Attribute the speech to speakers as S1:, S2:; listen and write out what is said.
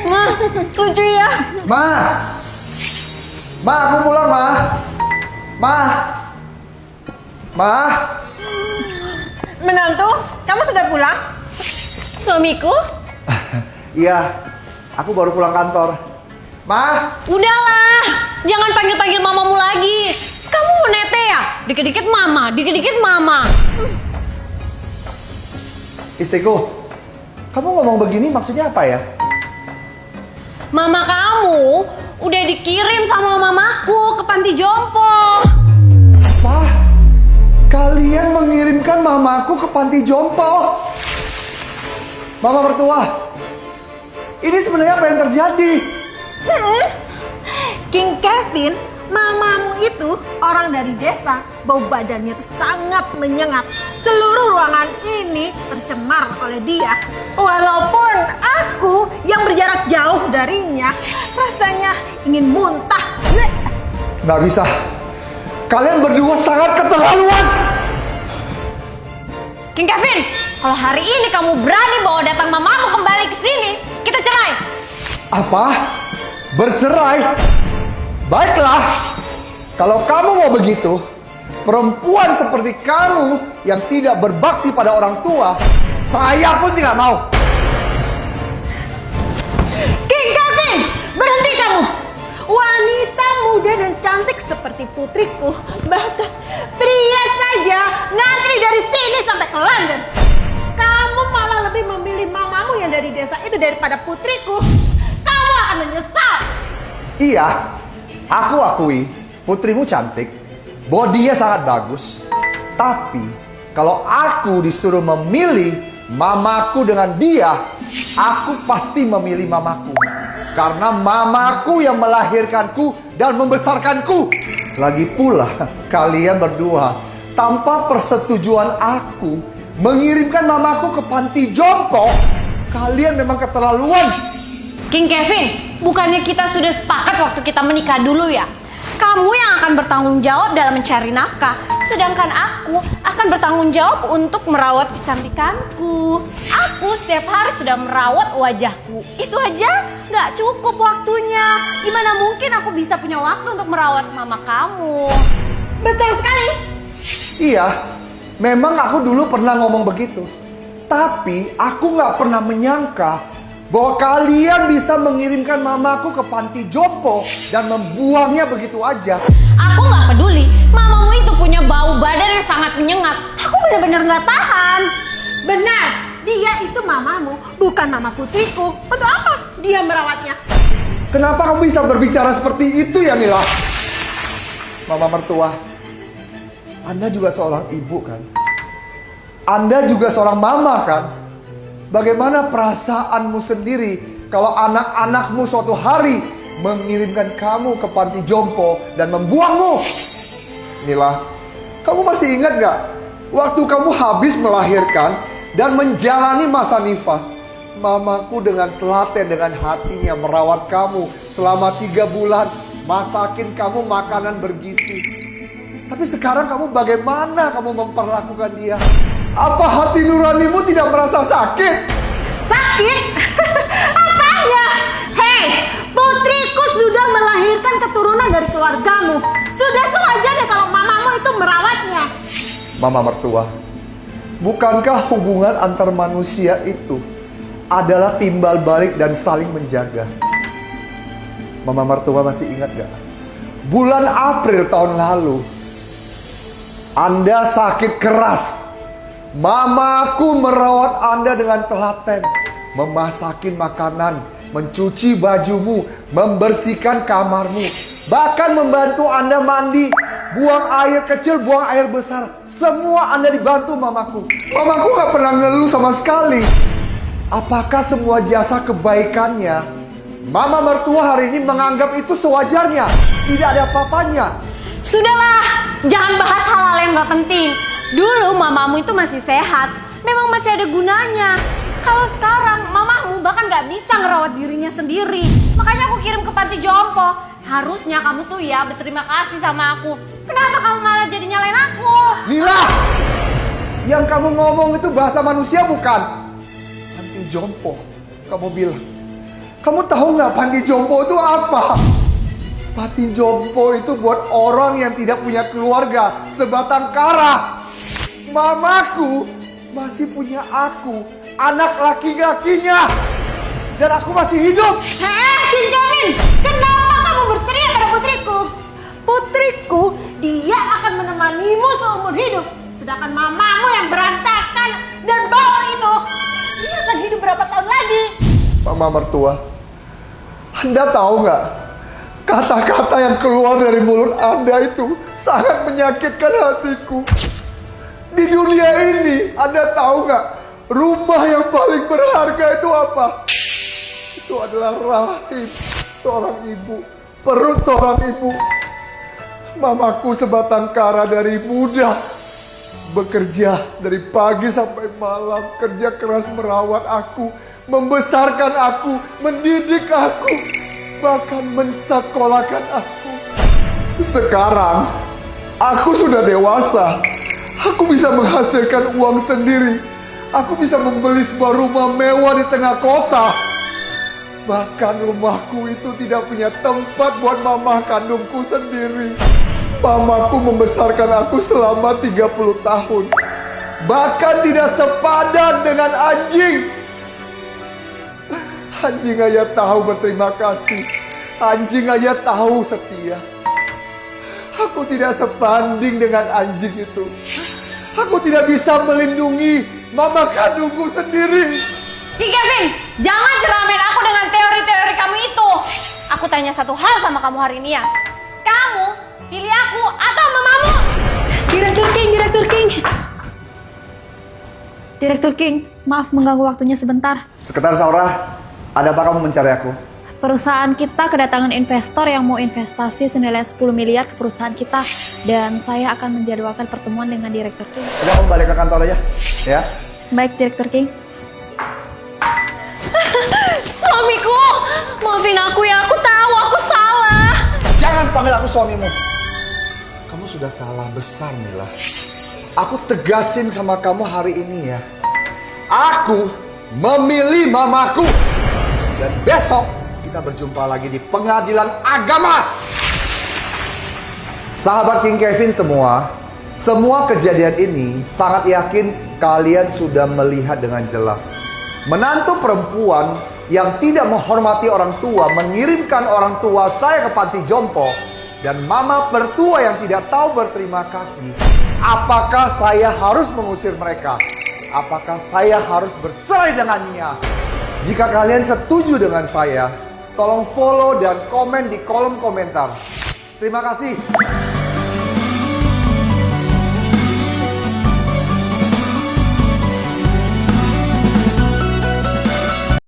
S1: Ma, lucu ya.
S2: Ma! Ma, aku pulang, Ma! Ma! Ma!
S3: Menantu, kamu sudah pulang?
S1: Suamiku?
S2: Iya, aku baru pulang kantor. Ma!
S1: Udahlah, jangan panggil-panggil mamamu lagi. Kamu mau nete ya? Dikit-dikit mama, dikit-dikit mama.
S2: Istriku, kamu ngomong begini maksudnya apa ya?
S1: Mama kamu udah dikirim sama mamaku ke panti jompo.
S2: Apa? Kalian mengirimkan mamaku ke panti jompo? Mama mertua, ini sebenarnya apa yang terjadi?
S3: King Kevin, mamamu itu orang dari desa, bau badannya tuh sangat menyengat. Seluruh ruangan ini tercemar oleh dia. Walaupun aku yang berjarak jauh darinya, rasanya ingin muntah.
S2: Nggak bisa. Kalian berdua sangat keterlaluan.
S1: King Kevin, kalau hari ini kamu berani bawa datang mamamu kembali ke sini, kita cerai.
S2: Apa? Bercerai? Baiklah. Kalau kamu mau begitu, perempuan seperti kamu yang tidak berbakti pada orang tua, saya pun tidak mau.
S3: King Kevin, berhenti kamu. Wanita muda dan cantik seperti putriku, bahkan pria saja ngantri dari sini sampai ke London. Kamu malah lebih memilih mamamu yang dari desa itu daripada putriku. Kamu akan menyesal.
S2: Iya, aku akui putrimu cantik, bodinya sangat bagus. Tapi kalau aku disuruh memilih mamaku dengan dia, aku pasti memilih mamaku. Karena mamaku yang melahirkanku dan membesarkanku. Lagi pula kalian berdua tanpa persetujuan aku mengirimkan mamaku ke panti jompo. Kalian memang keterlaluan.
S1: King Kevin, bukannya kita sudah sepakat waktu kita menikah dulu ya? Kamu yang akan bertanggung jawab dalam mencari nafkah, sedangkan aku akan bertanggung jawab untuk merawat kecantikanku. Aku setiap hari sudah merawat wajahku. Itu aja nggak cukup waktunya. Gimana mungkin aku bisa punya waktu untuk merawat mama kamu?
S3: Betul sekali.
S2: Iya, memang aku dulu pernah ngomong begitu. Tapi aku nggak pernah menyangka bahwa kalian bisa mengirimkan mamaku ke panti jompo dan membuangnya begitu aja.
S1: Aku nggak peduli. Mamamu itu punya bau badan yang sangat menyengat. Aku benar-benar nggak tahan.
S3: Benar, dia itu mamamu, bukan mama putriku. Untuk apa dia merawatnya?
S2: Kenapa kamu bisa berbicara seperti itu ya Nila? Mama mertua, Anda juga seorang ibu kan? Anda juga seorang mama kan? Bagaimana perasaanmu sendiri kalau anak-anakmu suatu hari mengirimkan kamu ke panti jompo dan membuangmu? Nila, kamu masih ingat gak? Waktu kamu habis melahirkan dan menjalani masa nifas, mamaku dengan telaten, dengan hatinya merawat kamu selama 3 bulan, masakin kamu makanan bergizi. Tapi sekarang kamu bagaimana kamu memperlakukan dia? Apa hati nuranimu tidak merasa sakit?
S3: Sakit? Apanya? Hei, putriku sudah melahirkan keturunan dari keluargamu. Sudah sewajarnya kalau mamamu itu merawatnya.
S2: Mama mertua, bukankah hubungan antar manusia itu adalah timbal balik dan saling menjaga? Mama mertua masih ingat gak? Bulan April tahun lalu, Anda sakit keras. Mamaku merawat Anda dengan telaten, memasakin makanan, mencuci bajumu, membersihkan kamarmu, bahkan membantu Anda mandi, buang air kecil, buang air besar. Semua Anda dibantu mamaku. Mamaku gak pernah ngeluh sama sekali. Apakah semua jasa kebaikannya mama mertua hari ini menganggap itu sewajarnya? Tidak ada apa-apanya.
S1: Sudahlah, jangan bahas hal-hal yang gak penting. Dulu mamamu itu masih sehat, memang masih ada gunanya. Kalau sekarang mamamu bahkan gak bisa ngerawat dirinya sendiri. Makanya aku kirim ke panti jompo. Harusnya kamu tuh ya berterima kasih sama aku. Kenapa kamu malah jadi nyalain aku?
S2: Nila, yang kamu ngomong itu bahasa manusia bukan? Panti jompo, kamu bilang. Kamu tahu nggak panti jompo itu apa? Panti jompo itu buat orang yang tidak punya keluarga, sebatang kara. Mamaku masih punya aku, anak laki-lakinya. Dan aku masih hidup.
S3: King Kevin, kenapa kamu berteriak pada putriku? Putriku, dia akan menemanimu seumur hidup. Sedangkan mamamu yang berantakan dan bau itu, dia akan hidup berapa tahun lagi?
S2: Mama mertua, Anda tahu nggak? Kata-kata yang keluar dari mulut Anda itu sangat menyakitkan hatiku. Di dunia ini, Anda tahu nggak? Rumah yang paling berharga itu apa? Itu adalah rahim seorang ibu, perut seorang ibu. Mamaku sebatang kara dari muda, bekerja dari pagi sampai malam, kerja keras merawat aku, membesarkan aku, mendidik aku, bahkan mensekolahkan aku. Sekarang, aku sudah dewasa. Aku bisa menghasilkan uang sendiri. Aku bisa membeli sebuah rumah mewah di tengah kota. Bahkan rumahku itu tidak punya tempat buat mama kandungku sendiri. Mamaku membesarkan aku selama 30 tahun. Bahkan tidak sepadan dengan anjing. Anjing aja tahu berterima kasih. Anjing aja tahu setia. Aku tidak sebanding dengan anjing itu. Aku tidak bisa melindungi mama kandungku sendiri.
S1: King Kevin, jangan ceramain aku dengan teori-teori kamu itu. Aku tanya satu hal sama kamu hari ini ya. Kamu pilih aku atau mamamu?
S4: Direktur King. Direktur King, maaf mengganggu waktunya sebentar.
S2: Sekretaris Aura, ada apa kamu mencari aku?
S4: Perusahaan kita kedatangan investor yang mau investasi senilai 10 miliar ke perusahaan kita. Dan saya akan menjadwalkan pertemuan dengan Direktur King.
S2: Udah, kamu balik ke kantor aja, ya.
S4: Baik, Direktur King.
S1: Suamiku, maafin aku ya. Aku tahu aku salah.
S2: Jangan panggil aku suamimu. Kamu sudah salah besar, Mila. Aku tegasin sama kamu hari ini ya. Aku memilih mamaku. Dan besok kita berjumpa lagi di pengadilan agama. Sahabat King Kevin semua kejadian ini sangat yakin kalian sudah melihat dengan jelas. Menantu perempuan yang tidak menghormati orang tua mengirimkan orang tua saya ke panti jompo, dan mama mertua yang tidak tahu berterima kasih. Apakah saya harus mengusir mereka? Apakah saya harus bercerai dengannya? Jika kalian setuju dengan saya, tolong follow dan komen di kolom komentar. Terima kasih.